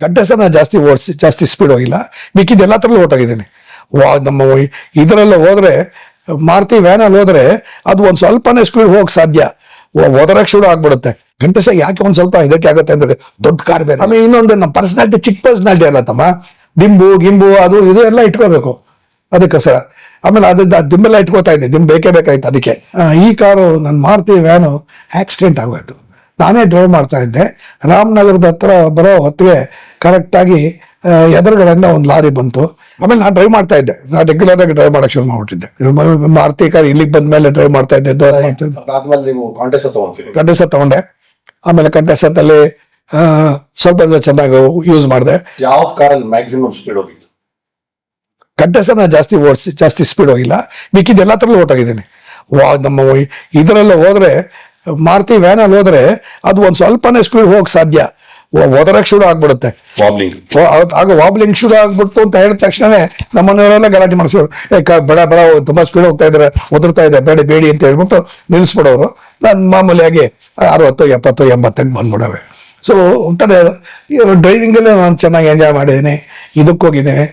ಕಂಟೆಸ್ಟನ್ನ ಜಾಸ್ತಿ ಸ್ಪೀಡ್ ಹೋಗಿಲ್ಲ, ಮಿಕ್ಕಿದ ಎಲ್ಲ ಥರಲ್ಲೂ ಹೊಟ್ಟೋಗಿದ್ದೀನಿ. ನಮ್ಮ ಇದರಲ್ಲ ಹೋದ್ರೆ ಮಾರುತಿ ವ್ಯಾನಲ್ಲಿ ಹೋದ್ರೆ ಅದು ಒಂದು ಸ್ವಲ್ಪನೇ ಸ್ಪೀಡ್ ಹೋಗಕ್ಕೆ ಸಾಧ್ಯ, ಓದರಕ್ಕೆ ಶುರು ಆಗ್ಬಿಡುತ್ತೆ. ಕಂಟೆಸ್ಟ್ ಯಾಕೆ ಒಂದು ಸ್ವಲ್ಪ ಇದಕ್ಕೆ ಆಗುತ್ತೆ ಅಂದ್ರೆ ದೊಡ್ಡ ಕಾರ್ ಬೇರೆ. ಆಮೇಲೆ ಇನ್ನೊಂದು ನಮ್ಮ ಪರ್ಸನಾಲಿಟಿ ಚಿಕ್ಕ ಪರ್ಸನಾಲಿಟಿ ಅಲ್ಲ ತಮ್ಮ, ದಿಂಬು ಅದು ಇದು ಎಲ್ಲ ಇಟ್ಕೋಬೇಕು ಅದಕ್ಕೋಸ್ಕರ. ಆಮೇಲೆ ದಿಂಬೆಲ್ಲ ಇಟ್ಕೋತಾ ಇದ್ದೆ, ದಿಂಬು ಬೇಕೇ ಬೇಕಾಯ್ತು ಅದಕ್ಕೆ. ಈ ಕಾರು ನನ್ನ ಮಾರುತಿ ವ್ಯಾನು ಆಕ್ಸಿಡೆಂಟ್ ಆಗೋಯ್ತು. ನಾನೇ ಡ್ರೈವ್ ಮಾಡ್ತಾ ಇದ್ದೆ, ರಾಮನಗರದ ಹತ್ರ ಬರೋ ಹೊತ್ತಿಗೆ ಕರೆಕ್ಟಾಗಿ ಎದುರುಗಡೆಯಿಂದ ಒಂದು ಲಾರಿ ಬಂತು. ಆಮೇಲೆ ನಾನು ಡ್ರೈವ್ ಮಾಡ್ತಾ ಇದ್ದೆ, ನಾನು ರೆಗ್ಯುಲರ್ ಆಗಿ ಡ್ರೈವ್ ಮಾಡಕ್ಕೆ ಶುರು ಮಾಡ್ಬಿಟ್ಟಿದ್ದೆ. ಮಾರುತಿ ಕಾರ್ ಇಲ್ಲಿಗೆ ಬಂದ ಮೇಲೆ ಡ್ರೈವ್ ಮಾಡ್ತಾ ಇದ್ದೆ. ಕಂಟೆಸ್ಟ್ ತಗೊಂಡೆ. ಆಮೇಲೆ ಕಂಟೆಸ್ಟಲ್ಲಿ ಸ್ವಲ್ಪ ಚೆನ್ನಾಗಿ ಯೂಸ್ ಮಾಡಿದೆ. ಯಾವ ಕಾರಲ್ಲಿ ಮ್ಯಾಕ್ಸಿಮಮ್ ಸ್ಪೀಡ್ ಹೋಗಿತ್ತು? ಕಂಟೆಸ್ಟನ್ನ ಜಾಸ್ತಿ ಸ್ಪೀಡ್ ಹೋಗಿಲ್ಲ, ಮಿಕ್ಕಿದ ಎಲ್ಲ ಥರಲ್ಲೂ ಹೊಟ್ಟೋಗಿದ್ದೀನಿ. ನಮ್ಮ ಇದರಲ್ಲ ಹೋದ್ರೆ ಮಾರುತಿ ವ್ಯಾನಲ್ಲಿ ಹೋದ್ರೆ ಅದು ಒಂದು ಸ್ವಲ್ಪನೇ ಸ್ಪೀಡ್ ಹೋಗಕ್ಕೆ ಸಾಧ್ಯ, ಓದರಕ್ಕೆ ಶುರು ಆಗ್ಬಿಡುತ್ತೆ. ಆಗ ವಾಬ್ಲಿಂಗ್ ಶುರು ಆಗ್ಬಿಡ್ತು ಅಂತ ಹೇಳಿದ ತಕ್ಷಣನೇ ನಮ್ಮ ಮನೆಯವರೆಲ್ಲ ಗಲಾಟೆ ಮಾಡಿಸೋರು, ಬೇಡ ತುಂಬಾ ಸ್ಪೀಡ್ ಹೋಗ್ತಾ ಇದ್ದಾರೆ, ಒದರ್ತಾ ಇದೆ, ಬೇಡಿ ಅಂತ ಹೇಳ್ಬಿಟ್ಟು ನಿಲ್ಲಿಸ್ಬಿಡೋರು. ನಾನು ಮಾಮೂಲಿಯಾಗಿ 60, 70, 80 ಬಂದ್ಬಿಡವೆ. ಸೊ ಒಂಥರ ಡ್ರೈವಿಂಗಲ್ಲೇ ನಾನು ಚೆನ್ನಾಗಿ ಎಂಜಾಯ್ ಮಾಡಿದ್ದೀನಿ. ಇದಕ್ಕೆ ಹೋಗಿದ್ದೀನಿ,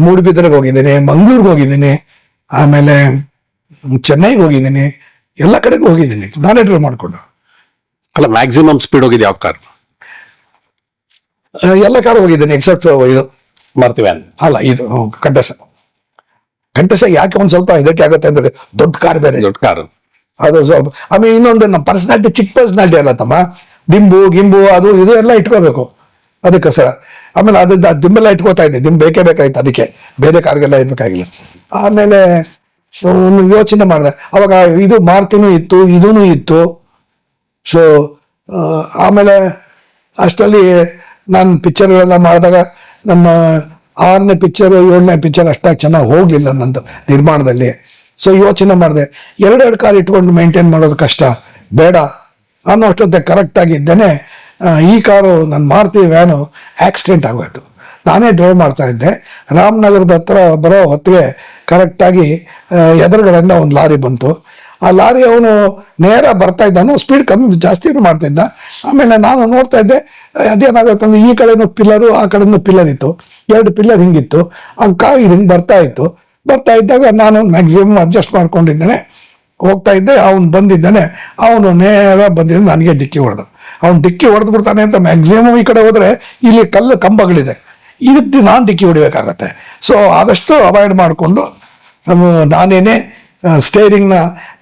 ಮೂಡುಬಿದಿರೆಗೆ ಹೋಗಿದ್ದೀನಿ, ಮಂಗ್ಳೂರ್ಗೆ ಹೋಗಿದ್ದೀನಿ, ಆಮೇಲೆ ಚೆನ್ನೈಗೆ ಹೋಗಿದ್ದೀನಿ, ಎಲ್ಲ ಕಡೆಗೂ ಹೋಗಿದ್ದೀನಿ ನಾನೇ ಡ್ರೈವ್ ಮಾಡಿಕೊಂಡು. ಅಲ್ಲ, ಮ್ಯಾಕ್ಸಿಮಮ್ ಸ್ಪೀಡ್ ಹೋಗಿದೆ ಯಾವ ಕಾರ್? ಎಲ್ಲ ಕಾರ್ ಹೋಗಿದ್ದೀನಿ ಎಕ್ಸೆಪ್ಟ್ ಇದು ಮಾರುತಿ ವ್ಯಾನ್. ಅಲ್ಲ, ಇದು ಕಂಟೆಸ್ಟ್ ಯಾಕೆ ಒಂದು ಸ್ವಲ್ಪ ಇದಕ್ಕೆ ಆಗುತ್ತೆ ಅಂದ್ರೆ ದೊಡ್ಡ ಕಾರ್ ಬೇರೆ, ದೊಡ್ಡ ಕಾರ್ ಅದು ಸ್ವಲ್ಪ. ಆಮೇಲೆ ಇನ್ನೊಂದು ನಮ್ಮ ಪರ್ಸನಾಲಿಟಿ ಚಿಕ್ಕ ಪರ್ಸನಾಲಿಟಿ ಅಲ್ಲ ತಮ್ಮ, ದಿಂಬು ಅದು ಇದು ಎಲ್ಲ ಇಟ್ಕೋಬೇಕು ಅದಕ್ಕೋಸ್ಕರ. ಆಮೇಲೆ ದಿಂಬೆಲ್ಲ ಇಟ್ಕೋತಾ ಇದ್ದೆ, ದಿಂಬು ಬೇಕೇ ಬೇಕಾಯ್ತು ಅದಕ್ಕೆ, ಬೇರೆ ಕಾರ್ಗೆಲ್ಲ ಇರ್ಬೇಕಾಗಿಲ್ಲ. ಆಮೇಲೆ ಯೋಚನೆ ಮಾಡಿದೆ, ಅವಾಗ ಇದು ಮಾರುತಿನೂ ಇತ್ತು, ಇದೂ ಇತ್ತು. ಸೊ ಆಮೇಲೆ ಅಷ್ಟರಲ್ಲಿ ನಾನು ಪಿಕ್ಚರ್ಗಳೆಲ್ಲ ಮಾಡಿದಾಗ ನನ್ನ 6ನೇ ಪಿಕ್ಚರ್ 7ನೇ ಪಿಕ್ಚರ್ ಅಷ್ಟಾಗಿ ಚೆನ್ನಾಗಿ ಹೋಗಲಿಲ್ಲ ನಂದು ನಿರ್ಮಾಣದಲ್ಲಿ. ಸೊ ಯೋಚನೆ ಮಾಡಿದೆ, ಎರಡು ಕಾರ್ ಇಟ್ಕೊಂಡು ಮೇಂಟೈನ್ ಮಾಡೋದು ಕಷ್ಟ, ಬೇಡ ಅನ್ನೋ ಅಷ್ಟೊತ್ತೆ ಕರೆಕ್ಟಾಗಿದ್ದೇನೆ ಈ ಕಾರು ನನ್ನ ಮಾರುತಿ ವ್ಯಾನು ಆಕ್ಸಿಡೆಂಟ್ ಆಗೋಯ್ತು. ನಾನೇ ಡ್ರೈವ್ ಮಾಡ್ತಾ ಇದ್ದೆ, ರಾಮನಗರದ ಹತ್ರ ಬರೋ ಹೊತ್ತಿಗೆ ಕರೆಕ್ಟಾಗಿ ಎದುರುಗಡೆಯಿಂದ ಒಂದು ಲಾರಿ ಬಂತು. ಆ ಲಾರಿ ಅವನು ನೇರ ಬರ್ತಾ ಇದ್ದಾನು, ಸ್ಪೀಡ್ ಜಾಸ್ತಿ ಮಾಡ್ತಾ ಇದ್ದ. ಆಮೇಲೆ ನಾನು ನೋಡ್ತಾ ಇದ್ದೆ, ಅದೇನಾಗುತ್ತೆ ಅಂದ್ರೆ ಈ ಕಡೆನೂ ಪಿಲ್ಲರು ಆ ಕಡೆನೂ ಪಿಲ್ಲರ್ ಇತ್ತು, 2 ಪಿಲ್ಲರ್ ಹಿಂಗಿತ್ತು. ಆ ಕಾರ್ ಹಿಂಗೆ ಬರ್ತಾ ಇದ್ದಾಗ ನಾನು ಮ್ಯಾಕ್ಸಿಮಮ್ ಅಡ್ಜಸ್ಟ್ ಮಾಡ್ಕೊಂಡಿದ್ದೇನೆ, ಹೋಗ್ತಾ ಇದ್ದೆ. ಅವನು ಬಂದಿದ್ದಾನೆ, ಅವನು ನೇರ ಬಂದಿದ್ದ ನನಗೆ ಡಿಕ್ಕಿ ಹೊಡೆದ. ಅವ್ನು ಡಿಕ್ಕಿ ಹೊಡೆದು ಬಿಡ್ತಾನೆ ಅಂತ ಮ್ಯಾಕ್ಸಿಮಮ್ ಈ ಕಡೆ ಹೋದ್ರೆ ಇಲ್ಲಿ ಕಂಬಗಳಿದೆ, ಇದಕ್ಕೆ ನಾನು ಡಿಕ್ಕಿ ಹೊಡಿಬೇಕಾಗತ್ತೆ. ಸೊ ಆದಷ್ಟು ಅವಾಯ್ಡ್ ಮಾಡಿಕೊಂಡು ನಾನೇನೆ ಸ್ಟೇರಿಂಗ್ನ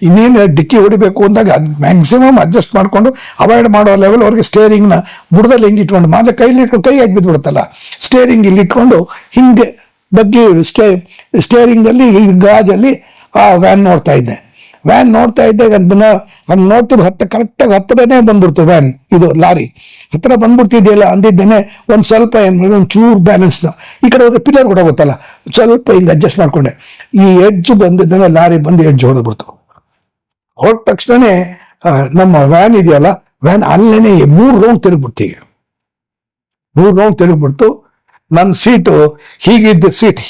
ಇನ್ನೇನು ಡಿಕ್ಕಿ ಹೊಡಿಬೇಕು ಅಂದಾಗ ಮ್ಯಾಕ್ಸಿಮಮ್ ಅಡ್ಜಸ್ಟ್ ಮಾಡಿಕೊಂಡು ಅವಾಯ್ಡ್ ಮಾಡೋ ಲೆವೆಲ್ ಅವ್ರಿಗೆ ಸ್ಟೇರಿಂಗ್ನ ಬುಡದಲ್ಲಿ ಹಿಂಗೆ ಇಟ್ಕೊಂಡು ಮಾತ್ರ ಕೈಲಿ ಇಟ್ಕೊಂಡು ಕೈ ಹಾಕಿ ಬಿದ್ದುಬಿಡುತ್ತಲ್ಲ, ಸ್ಟೇರಿಂಗ್ ಇಲ್ಲಿ ಇಟ್ಕೊಂಡು ಹಿಂಗೆ ಬಗ್ಗೆ ಸ್ಟೇರಿಂಗಲ್ಲಿ ಗಾಜಲ್ಲಿ ಆ ವ್ಯಾನ್ ನೋಡ್ತಾ ಇದ್ದೆ ಅದನ್ನ ನೋಡ್ತಿದ್ದು ಕರೆಕ್ಟಾಗಿ ಹತ್ತಿರನೇ ಬಂದ್ಬಿಡ್ತು ವ್ಯಾನ್, ಇದು ಲಾರಿ ಹತ್ತಿರ ಬಂದ್ಬಿಡ್ತಿದೆಯಲ್ಲ ಅಂದಿದ್ದೇನೆ. ಒಂದು ಸ್ವಲ್ಪ ಏನು ಮಾಡಿದೆ, ಒಂದು ಚೂರು ಬ್ಯಾಲೆನ್ಸ್ನ ಈ ಕಡೆ ಹೋದ್ರೆ ಪಿಲ್ಲರ್ ಕೂಡ ಗೊತ್ತಲ್ಲ, ಸ್ವಲ್ಪ ಹಿಂಗೆ ಅಡ್ಜಸ್ಟ್ ಮಾಡ್ಕೊಂಡೆ. ಈ ಎಡ್ಜ್ ಬಂದಿದ್ದೇನೆ, ಲಾರಿ ಬಂದು ಎಡ್ಜ್ ಹೊಡೆದ್ಬಿಡ್ತು. ಹೊರಟ ತಕ್ಷಣನೇ ನಮ್ಮ ವ್ಯಾನ್ ಇದೆಯಲ್ಲ, ವ್ಯಾನ್ ಅಲ್ಲೇನೆ 3 ರೌಂಡ್ ತಿರುಗ್ಬಿಡ್ತೀವಿ. 3 ರೌಂಡ್ ತಿರುಗ್ಬಿಡ್ತು. ನನ್ನ ಸೀಟು ಹೀಗಿದ್ದ ಸೀಟ್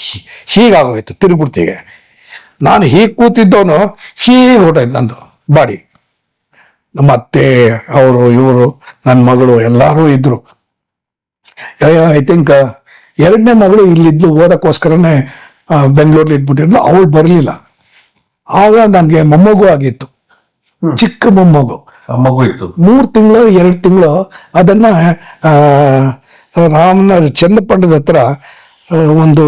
ಹೀಗಾಗೋಯ್ತು, ತಿರುಗ್ಬಿಡ್ತೀವಿ. ನಾನು ಹೀಗೆ ಕೂತಿದ್ದವನು ಹೀಗೆ ಹೊರಟಾಯ್ತು ನಂದು ಬಾಡಿ. ನಮ್ಮ ಅತ್ತೆ, ಅವರು, ಇವರು, ನನ್ನ ಮಗಳು ಎಲ್ಲರೂ ಇದ್ರು. ಐ ಥಿಂಕ್ 2ನೇ ಮಗಳು ಇಲ್ಲಿದ್ದು ಓದಕ್ಕೋಸ್ಕರನೇ ಬೆಂಗಳೂರಲ್ಲಿ ಇದ್ಬಿಟ್ಟಿದ್ಲು, ಅವಳು ಬರಲಿಲ್ಲ. ಆಗ ನನಗೆ ಮೊಮ್ಮಗು ಆಗಿತ್ತು, ಚಿಕ್ಕ ಮೊಮ್ಮಗು, 3 ತಿಂಗಳು 2 ತಿಂಗಳು. ಅದನ್ನ ಚನ್ನಪಟ್ಟಣದ ಹತ್ರ ಒಂದು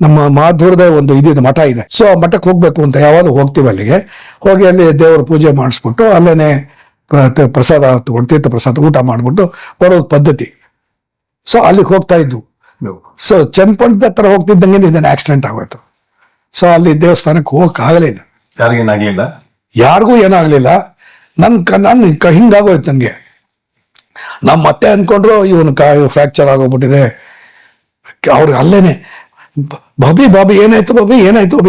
ನಮ್ಮ ಮಾಧುರದ ಒಂದು ಇದಿದೆ, ಮಠ ಇದೆ. ಸೊ ಆ ಮಠಕ್ಕೆ ಹೋಗ್ಬೇಕು ಅಂತ ಯಾವಾಗಲೂ ಹೋಗ್ತೀವಿ. ಅಲ್ಲಿಗೆ ಹೋಗಿ ಅಲ್ಲಿ ದೇವರ ಪೂಜೆ ಮಾಡಿಸ್ಬಿಟ್ಟು ಅಲ್ಲೇನೆ ಪ್ರಸಾದ ತಗೊಂಡು ತೀರ್ಥ ಪ್ರಸಾದ ಊಟ ಮಾಡಿಬಿಟ್ಟು ಬರೋದು ಪದ್ಧತಿ. ಸೊ ಅಲ್ಲಿಗೆ ಹೋಗ್ತಾ ಇದ್ವು. ಸೊ ಚನ್ನಪಟ್ಟಣದ ಹತ್ರ ಹೋಗ್ತಿದ್ದಂಗೆ ಇದನ್ನ ಆಕ್ಸಿಡೆಂಟ್ ಆಗೋಯ್ತು. ಸೊ ಅಲ್ಲಿ ದೇವಸ್ಥಾನಕ್ಕೆ ಹೋಗಕ್ಕೆ ಆಗಲಿಲ್ಲ. ಯಾರಿಗೂ ಏನಾಗ್ಲಿಲ್ಲ. ನನ್ ಹಿಂಗಾಗೋಯ್ತು ನನಗೆ. ನಮ್ಮ ಮತ್ತೆ ಅನ್ಕೊಂಡ್ರು ಇವನು ಫ್ರಾಕ್ಚರ್ ಆಗೋಗ್ಬಿಟ್ಟಿದೆ. ಅವ್ರಿಗೆ ಅಲ್ಲೇನೆ ಬಾಬಿ ಏನಾಯ್ತು ಬಾಬಿ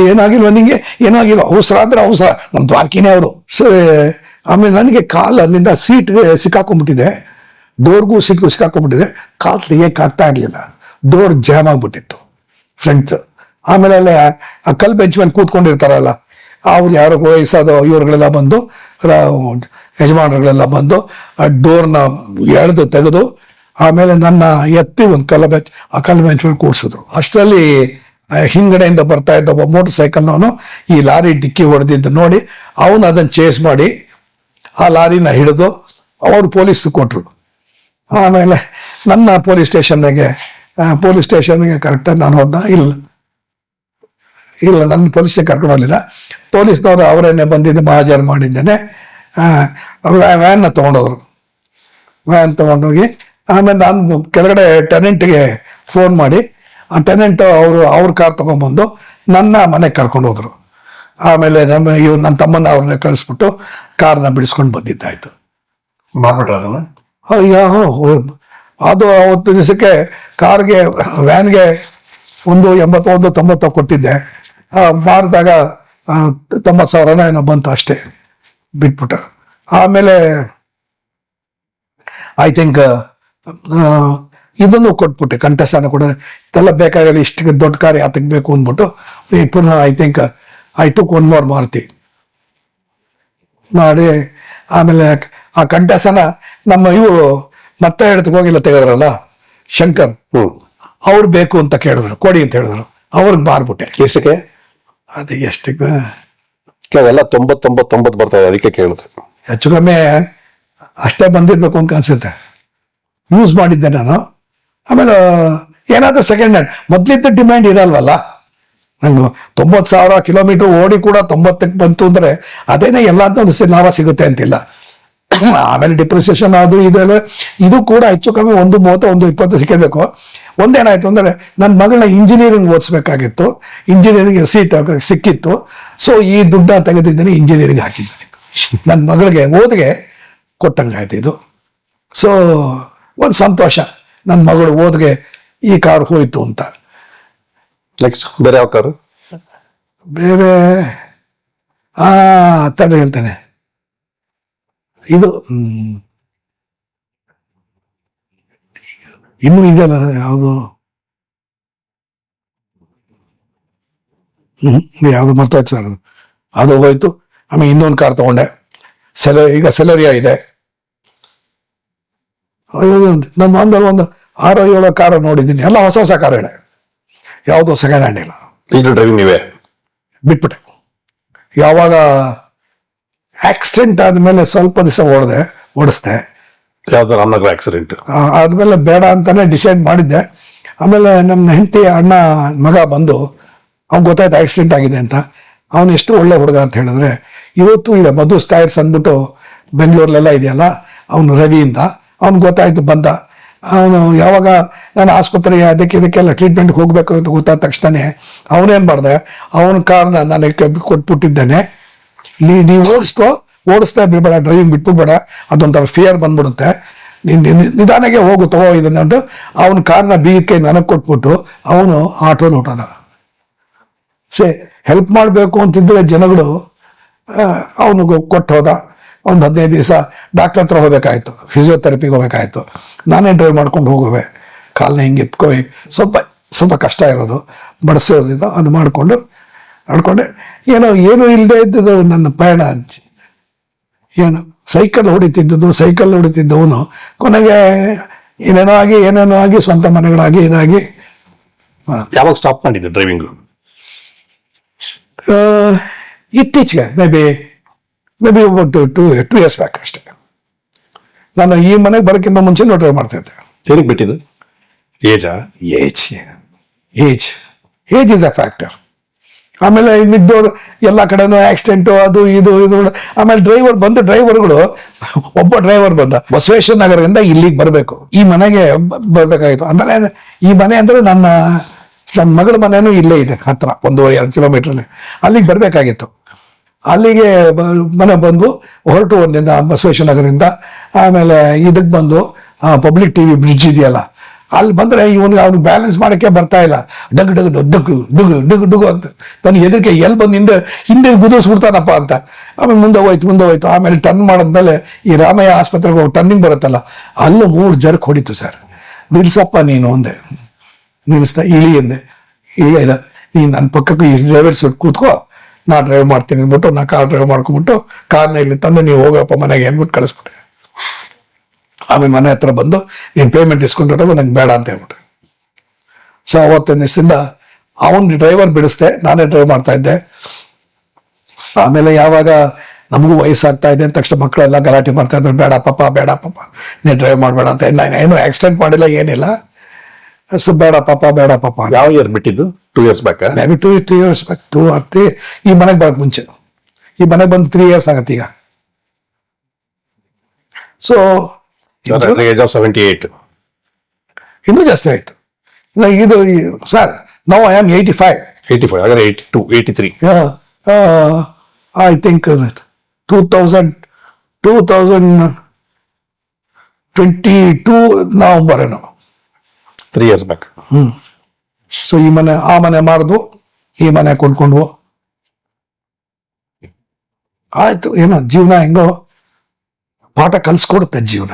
ಏನಾಗಿಲ್ವ ನಿಂಗೆ? ಏನಾಗಿಲ್ವ? ಅವಸರ ಅಂದ್ರೆ ಅವಸರ, ನಮ್ಮ ದ್ವಾರಕಿನೇ ಅವರು. ಸರಿ, ಆಮೇಲೆ ನನಗೆ ಕಾಲು ಅಲ್ಲಿಂದ ಸೀಟ್ಗೆ ಸಿಕ್ಕಾಕೊಂಡ್ಬಿಟ್ಟಿದೆ, ಡೋರ್ಗೂ ಸೀಟ್ಗೂ ಸಿಕ್ಕಾಕೊಂಡ್ಬಿಟ್ಟಿದೆ. ಕಾಲು ತೆಗಿಯಕ್ಕಾಗ್ತಾ ಇರಲಿಲ್ಲ, ಡೋರ್ ಜಾಮ್ ಆಗ್ಬಿಟ್ಟಿತ್ತು ಫ್ರಂಟ್. ಆಮೇಲೆ ಅಲ್ಲೇ ಆ ಕಲ್ ಬೆಂಚ್ ಮೇಲೆ ಕೂತ್ಕೊಂಡಿರ್ತಾರಲ್ಲ ಅವ್ರು ಯಾರೋ ವಯಸ್ಸಾದ ಇವ್ರುಗಳೆಲ್ಲ ಬಂದು ಯಜಮಾನರುಗಳೆಲ್ಲ ಬಂದು ಆ ಡೋರ್ನ ಎಳೆದು ತೆಗೆದು ಆಮೇಲೆ ನನ್ನ ಎತ್ತಿ ಒಂದು ಆ ಕಲ್ಲು ಬೆಂಚ್ ಮೇಲೆ ಕೂರಿಸಿದ್ರು. ಅಷ್ಟರಲ್ಲಿ ಹಿಂದ್ಗಡೆಯಿಂದ ಬರ್ತಾ ಇದ್ದ ಒಬ್ಬ ಮೋಟರ್ ಸೈಕಲ್ನವನು ಈ ಲಾರಿ ಡಿಕ್ಕಿ ಹೊಡೆದಿದ್ದು ನೋಡಿ ಅವನು ಅದನ್ನು ಚೇಸ್ ಮಾಡಿ ಆ ಲಾರಿನ ಹಿಡಿದು ಅವರು ಪೊಲೀಸ್ ಕೊಟ್ಟರು. ಆಮೇಲೆ ನನ್ನ ಪೊಲೀಸ್ ಸ್ಟೇಷನ್ಗೆ ಕರೆಕ್ಟಾಗಿ ನಾನು ಹೋದ ಇಲ್ಲ ನನ್ನ ಪೊಲೀಸ್ಗೆ ಕರ್ಕೊಂಡು ಹೋಗಲಿಲ್ಲ. ಪೊಲೀಸ್ನವರು ಅವರೇನೆ ಬಂದಿದ್ದು ಮಹಾಜರು ಮಾಡಿದ್ದೇನೆ. ವ್ಯಾನ್ನ ತೊಗೊಂಡೋದ್ರು. ವ್ಯಾನ್ ತೊಗೊಂಡೋಗಿ ಆಮೇಲೆ ನಾನು ಕೆಳಗಡೆ ಟೆನೆಂಟ್ಗೆ ಫೋನ್ ಮಾಡಿ ಆ ಟೆನೆಂಟ್ ಅವ್ರ ಕಾರ್ ತೊಗೊಂಡ್ಬಂದು ನನ್ನ ಮನೆಗೆ ಕರ್ಕೊಂಡು ಹೋದ್ರು. ಆಮೇಲೆ ನನ್ನ ತಮ್ಮನ್ನ ಅವ್ರನ್ನ ಕಳಿಸ್ಬಿಟ್ಟು ಕಾರ್ನ ಬಿಡಿಸ್ಕೊಂಡು ಬಂದಿದ್ದಾಯ್ತು. ಮಾಡ್ಬಿಟ್ರ ಅದನ್ನ ಅದು ಅವತ್ತು ದಿವಸಕ್ಕೆ ಕಾರ್ಗೆ ವ್ಯಾನ್ಗೆ 181-90 ಕೊಟ್ಟಿದ್ದೆ. ಮಾರಿದಾಗ 90,000 ಏನೋ ಬಂತು ಅಷ್ಟೇ, ಬಿಟ್ಬಿಟ್ಟ. ಆಮೇಲೆ ಐ ಥಿಂಕ್ ಇದನ್ನು ಕೊಟ್ಬಿಟ್ಟೆ, ಕಂಠಸಾನ ಕೂಡ ಇದೆಲ್ಲ ಬೇಕಾಗಲ್ಲ, ಇಷ್ಟು ದೊಡ್ಡ ಕಾರ್ ಯಾತಕ್ಕೆ ಬೇಕು ಅಂದ್ಬಿಟ್ಟು ಪುನಃ I think I took 1 more Maruti ಮಾಡಿ ಆಮೇಲೆ ಆ ಕಂಠಸಾನ ನಮ್ಮ ಇವರು ಮತ್ತೆ ಎಡ್ತಕ್ಕೆ ಹೋಗಿಲ್ಲ ತೆಗೆದ್ರಲ್ಲ ಶಂಕರ್, ಅವ್ರು ಬೇಕು ಅಂತ ಕೇಳಿದ್ರು, ಕೊಡಿ ಅಂತ ಹೇಳಿದ್ರು, ಅವ್ರಿಗೆ ಮಾರ್ಬಿಟ್ಟೆ. ಎಷ್ಟಕ್ಕೆ? ಅದು ಎಷ್ಟಕ್ಕೆ ಅವೆಲ್ಲ 90 ಬರ್ತಾ ಇದೆ, ಅದಕ್ಕೆ ಕೇಳಿದೆ. ಹೆಚ್ಚು ಕಮ್ಮಿ ಅಷ್ಟೇ ಬಂದಿರ್ಬೇಕು ಅಂತ ಅನ್ಸುತ್ತೆ. ಯೂಸ್ ಮಾಡಿದ್ದೆ ನಾನು. ಆಮೇಲೆ ಏನಾದ್ರೂ ಸೆಕೆಂಡ್ ಹ್ಯಾಂಡ್, ಮೊದ್ಲಿದ್ದ ಡಿಮ್ಯಾಂಡ್ ಇರಲ್ವಲ್ಲ. ನಂಗೆ 90,000 ಕಿಲೋಮೀಟರ್ ಓಡಿ ಕೂಡ 90ಕ್ಕೆ ಬಂತು ಅಂದ್ರೆ ಅದೇನೇ ಎಲ್ಲ ಅಂತ ಒಂದು ಲಾಭ ಸಿಗುತ್ತೆ ಅಂತಿಲ್ಲ. ಆಮೇಲೆ ಡಿಪ್ರಿಸಿಯೇಷನ್ ಅದು ಇದೆಲ್ಲ ಇದು ಕೂಡ ಹೆಚ್ಚು ಕಮ್ಮಿ 1:30-1:20 ಸಿಕ್ಕಬೇಕು. ಒಂದೇನಾಯ್ತು ಅಂದ್ರೆ ನನ್ನ ಮಗಳನ್ನ ಇಂಜಿನಿಯರಿಂಗ್ ಓದಿಸ್ಬೇಕಾಗಿತ್ತು, ಇಂಜಿನಿಯರಿಂಗ್ ಸೀಟ್ ಸಿಕ್ಕಿತ್ತು. ಸೊ ಈ ದುಡ್ಡನ್ನ ತೆಗೆದಿದ್ದೀನಿ, ಇಂಜಿನಿಯರಿಂಗ್ ಹಾಕಿದ್ದೀನಿ. ನನ್ನ ಮಗಳಿಗೆ ಓದಿಗೆ ಕೊಟ್ಟಂಗಾಯ್ತು ಇದು. ಸೊ ಒಂದು ಸಂತೋಷ, ನನ್ನ ಮಗಳು ಓದಿಗೆ ಈ ಕಾರು ಹೋಯ್ತು ಅಂತ. ನೆಕ್ಸ್ಟ್ ಬೇರೆ ಯಾವ ಕಾರು? ಬೇರೆ ತಡೆ ಹೇಳ್ತೇನೆ, ಇದು ಇನ್ನೂ ಇದೆಯಲ್ಲ ಯಾವುದು ಯಾವುದು ಮರ್ತೋಯ್ತು ಸರ್, ಅದು ಹೋಯ್ತು. ಆಮೇಲೆ ಇನ್ನೊಂದು ಕಾರ್ ತಗೊಂಡೆ, ಈಗ ಸೆಲೆರಿಯಾ ಇದೆ. ನನ್ನ ಒಂದು 6-7 ಕಾರ್ ನೋಡಿದ್ದೀನಿ, ಎಲ್ಲ ಹೊಸ ಕಾರುಗಳೇ, ಯಾವುದೋ ಸೆಕೆಂಡ್ ಹ್ಯಾಂಡ್ ಇಲ್ಲ. ಈಗ ಡ್ರೈವಿಂಗ್ ನೀವೇ ಬಿಟ್ಬಿಟ್ಟೆ. ಯಾವಾಗ ಆಕ್ಸಿಡೆಂಟ್ ಆದ್ಮೇಲೆ ಸ್ವಲ್ಪ ದಿವಸ ಓಡಿಸ್ದೆ. ಯಾವ್ದು ರಾಮನಗರ ಆಕ್ಸಿಡೆಂಟ್ ಆದ್ಮೇಲೆ ಬೇಡ ಅಂತಾನೆ ಡಿಸೈಡ್ ಮಾಡಿದ್ದೆ. ಆಮೇಲೆ ನಮ್ಮ ಹೆಂಡತಿ ಅಣ್ಣ ಮಗ ಬಂದು ಅವ್ನು ಗೊತ್ತಾಯ್ತು ಆಕ್ಸಿಡೆಂಟ್ ಆಗಿದೆ ಅಂತ. ಅವನು ಎಷ್ಟು ಒಳ್ಳೆ ಹುಡುಗ ಅಂತ ಹೇಳಿದ್ರೆ, ಇವತ್ತು ಇದೆ ಮಧುಸ್ ಟೈರ್ಸ್ ಅಂದ್ಬಿಟ್ಟು ಬೆಂಗಳೂರಲ್ಲೆಲ್ಲ ಇದೆಯಲ್ಲ, ಅವನು ರವಿಯಿಂದ ಅವ್ನು ಗೊತ್ತಾಯ್ತು ಬಂದ. ಅವನು ಯಾವಾಗ ನಾನು ಆಸ್ಪತ್ರೆಗೆ ಇದಕ್ಕೆಲ್ಲ ಟ್ರೀಟ್ಮೆಂಟ್ಗೆ ಹೋಗ್ಬೇಕು ಅಂತ ಗೊತ್ತಾದ ತಕ್ಷಣ ಅವನೇನ್ ಮಾಡ್ದೆ, ಅವನ ಕಾರ್ನ ನನಗೆ ಕೊಟ್ಬಿಟ್ಟಿದ್ದೇನೆ, ನೀವು ಓಡಿಸ್ತಾ ಬಿಡ್ಬೇಡ, ಡ್ರೈವಿಂಗ್ ಬಿಟ್ಬಿಡ್ಬೇಡ, ಅದೊಂಥರ ಫಿಯರ್ ಬಂದ್ಬಿಡುತ್ತೆ, ನಿಧಾನಾಗೆ ಹೋಗು ತಗೋ ಇದನ್ನ. ಅವನ ಕಾರ್ನ ಬೀಗದ ಕೈ ನನಗೆ ಕೊಟ್ಬಿಟ್ಟು ಅವನು ಆಟೋ ಹೊಟ್ಟದ. ಹೆಲ್ಪ್ ಮಾಡಬೇಕು ಅಂತಿದ್ರೆ ಜನಗಳು ಅವನಿಗೆ ಕೊಟ್ಟು ಹೋದ. ಒಂದು 15 ದಿವಸ ಡಾಕ್ಟರ್ ಹತ್ರ ಹೋಗ್ಬೇಕಾಯ್ತು, ಫಿಸಿಯೋಥೆರಪಿಗೆ ಹೋಗ್ಬೇಕಾಯ್ತು. ನಾನೇ ಡ್ರೈವ್ ಮಾಡ್ಕೊಂಡು ಹೋಗುವೆ, ಕಾಲನ್ನ ಹಿಂಗೆ ಎತ್ಕೋವಿ, ಸ್ವಲ್ಪ ಕಷ್ಟ ಇರೋದು, ಬಡಿಸೋದಿದ್ದು ಅದು ಮಾಡ್ಕೊಂಡೆ. ಏನೂ ಇಲ್ಲದೆ ಇದ್ದದ್ದು ನನ್ನ ಪ್ರಯಾಣ. ಸೈಕಲ್ ಹೊಡಿತಿದ್ದವನು ಕೊನೆಗೆ ಏನೇನೋ ಆಗಿ ಸ್ವಂತ ಮನೆಗಳಾಗಿ ಇದಾಗಿ. ಯಾವಾಗ ಸ್ಟಾಪ್ ಮಾಡಿದ್ದು ಡ್ರೈವಿಂಗ್? ಇತ್ತೀಚೆಗೆ ಮೇಬಿ ಟೂ ಇಯರ್ಸ್ ಬ್ಯಾಕ್ ಅಷ್ಟೇ. ನಾನು ಈ ಮನೆಗೆ ಬರೋಕ್ಕಿಂತ ಮುಂಚೆ ಡ್ರೈವ್ ಮಾಡ್ತಾ ಇದ್ದೆ. ಏನಕ್ಕೆ ಬಿಟ್ಟಿದ್ದು? Age is a factor. ಆಮೇಲೆ ಇನ್ನಿದ್ದವ್ರು ಎಲ್ಲ ಕಡೆನೂ ಆಕ್ಸಿಡೆಂಟು ಅದು ಇದು. ಆಮೇಲೆ ಡ್ರೈವರ್ಗಳು ಒಬ್ಬ ಡ್ರೈವರ್ ಬಂದ ಬಸವೇಶ್ವರ ನಗರದಿಂದ ಇಲ್ಲಿಗೆ ಬರಬೇಕು, ಈ ಮನೆಗೆ ಬರ್ಬೇಕಾಗಿತ್ತು. ಅಂದ್ರೆ ಈ ಮನೆ ಅಂದ್ರೆ ನನ್ನ ಮಗಳ ಮನೆನೂ ಇಲ್ಲೇ ಇದೆ, ಹತ್ರ 1.5-2 ಕಿಲೋಮೀಟರ್. ಅಲ್ಲಿಗೆ ಬರ್ಬೇಕಾಗಿತ್ತು. ಅಲ್ಲಿಗೆ ಮನೆ ಬಂದು ಹೊರಟು ಒಂದಿಂದ ಬಸವೇಶ್ವರ ನಗರದಿಂದ. ಆಮೇಲೆ ಇದಕ್ಕೆ ಬಂದು ಪಬ್ಲಿಕ್ ಟಿವಿ ಬ್ರಿಡ್ಜ್ ಇದೆಯಲ್ಲ, ಅಲ್ಲಿ ಬಂದ್ರೆ ಅವ್ನಿಗೆ ಬ್ಯಾಲೆನ್ಸ್ ಮಾಡಕ್ಕೆ ಬರ್ತಾ ಇಲ್ಲ, ಡುಗು ಅಂತ ನನಗೆ ಹೆದರಿಕೆ, ಎಲ್ಲಿ ಬಂದು ಹಿಂದೆ ಗುದಿಸ್ಬಿಡ್ತಾನಪ್ಪ ಅಂತ. ಆಮೇಲೆ ಮುಂದೆ ಹೋಯ್ತು. ಆಮೇಲೆ ಟರ್ನ್ ಮಾಡಿದ್ಮೇಲೆ ಈ ರಾಮಯ್ಯ ಆಸ್ಪತ್ರೆಗೆ ಹೋಗಿ ಟರ್ನಿಂಗ್ ಬರುತ್ತಲ್ಲ, ಅಲ್ಲೂ 3 ಜರ್ಕ್ ಹೊಡಿತು ಸರ್. ನಿಲ್ಸಪ್ಪ ನೀನು ಅಂದೆ, ನಿಲ್ಲಿಸ್ತಾ ಇಳಿ ಅಂದೆ. ಇಲ್ಲ ನೀನು ನನ್ನ ಪಕ್ಕಕ್ಕೆ ಈ ಡ್ರೈವರ್ ಸೀಟ್ ಕೂತ್ಕೋ, ನಾ ಡ್ರೈವ್ ಮಾಡ್ತೀನಿ ಅಂದ್ಬಿಟ್ಟು ನಾ ಕಾರ್ ಡ್ರೈವ್ ಮಾಡ್ಕೊಂಬಿಟ್ಟು ಕಾರ್ನ ಇಲ್ಲಿ ತಂದು ನೀವು ಹೋಗಪ್ಪ ಮನೆಗೆ ಅಂದ್ಬಿಟ್ಟು ಕಳಿಸ್ಬಿಟ್ಟೆ. ಆಮೇಲೆ ಮನೆ ಹತ್ರ ಬಂದು ನೀನು ಪೇಮೆಂಟ್ ಇಸ್ಕೊಂಡಿರೋದು ನಂಗೆ ಬೇಡ ಅಂತ ಹೇಳ್ಬಿಟ್ಟೆ. ಸೊ ಅವತ್ತಿನ ದಿವಸದಿಂದ ಅವನು ಡ್ರೈವರ್ ಬಿಡಿಸ್ದೆ, ನಾನೇ ಡ್ರೈವ್ ಮಾಡ್ತಾ ಇದ್ದೆ. ಆಮೇಲೆ ಯಾವಾಗ ನಮಗೂ ವಯಸ್ಸಾಗ್ತಾ ಇದೆ ಅಂದ ತಕ್ಷಣ ಮಕ್ಕಳೆಲ್ಲ ಗಲಾಟೆ ಮಾಡ್ತಾ ಇದ್ರು, ಬೇಡ ಪಾಪ ನೀನು ಡ್ರೈವ್ ಮಾಡಬೇಡ ಅಂತ. ನಾನು ಏನು ಆಕ್ಸಿಡೆಂಟ್ ಮಾಡಿಲ್ಲ, ಏನಿಲ್ಲ. ಸೊ ಬೇಡ ಪಾಪ ಯಾವ ಇಯರ್ ಬಿಟ್ಟಿದ್ದು? 2 years back. Maybe 2 years back, 2 or 3. ಈ ಮನೆಗೆ ಬರೋಕ್ಕೆ ಮುಂಚೆ. ಈ ಮನೆಗೆ ಬಂದು 3 years ಆಗತ್ತೆ ಈಗ. So age of 78. ಇನ್ನೂ ಜಾಸ್ತಿ ಆಯ್ತು. ಇದು ಸರ್, ನಾವು ಐ ಆಮ್ 85. 85 ಹಾಗಾದ್ರೆ 82 83. ಐ ಥಿಂಕ್ 2022 ನವಂಬರ್ ಏನೋ. 3 years ಬ್ಯಾಕ್. ಸೊ ಆ ಮನೆ ಮಾರಿದ್ವು, ಈ ಮನೆ ಕೊಂಡ್ಕೊಂಡ್ವು. ಆಯ್ತು, ಏನೋ ಜೀವನ ಹೆಂಗೋ ಪಾಠ ಕಲಿಸ್ಕೊಡುತ್ತೆ ಜೀವನ.